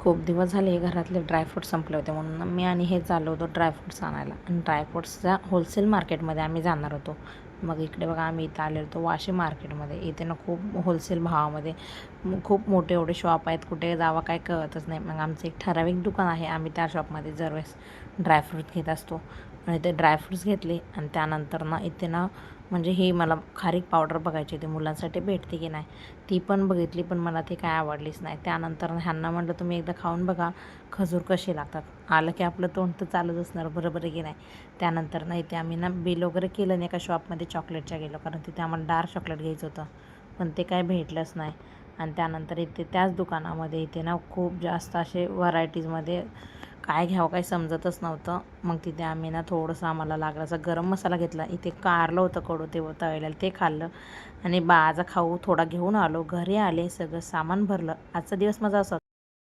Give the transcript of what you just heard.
खूप दिवस झाले घरातले ड्रायफ्रूट्स संपले होते म्हणून मी आणि हे चाललो होतो ड्रायफ्रूट्स आणायला. आणि ड्रायफ्रूट्सच्या होलसेल मार्केटमध्ये आम्ही जाणार होतो. मग इकडे बघा आम्ही इथं आलेलो होतो वाशी मार्केटमध्ये. इथे ना खूप होलसेल भावामध्ये खूप मोठे एवढे शॉप आहेत, कुठे जावं काय कळतच नाही. मग आमचं एक ठराविक दुकान आहे, आम्ही त्या शॉपमध्ये दरवेळेस ड्रायफ्रूट घेत असतो. आणि ते ड्रायफ्रूट्स घेतले आणि त्यानंतर ना इथे ना म्हणजे ही मला खारीक पावडर बघायची होती, मुलांसाठी भेटते की नाही ती पण बघितली, पण मला ती काय आवडलीच नाही. त्यानंतर ह्यांना म्हटलं तुम्ही एकदा खाऊन बघा खजूर कसे लागतात. आलं की आपलं तोंड तर चालूच असणार, बरोबर आहे की नाही. त्यानंतर ना इथे आम्ही ना बिल वगैरे केलं नाही, एका शॉपमध्ये चॉकलेटच्या गेलो, कारण तिथे आम्हाला डार्क चॉकलेट घ्यायचं होतं, पण ते काय भेटलंच नाही. आणि त्यानंतर इथे त्याच दुकानामध्ये इथे ना खूप जास्त असे व्हरायटीजमध्ये काय घ्यावं काही समजतच नव्हतं. मग तिथे आम्ही ना थोडंसं आम्हाला लागलं असं गरम मसाला घेतला. इथे कारलं होतं कडू, ते तळलेलं ते खाल्लं आणि बाळाचा खाऊ थोडा घेऊन आलो. घरी आले, सगळं सामान भरलं. आजचा दिवस माझा असा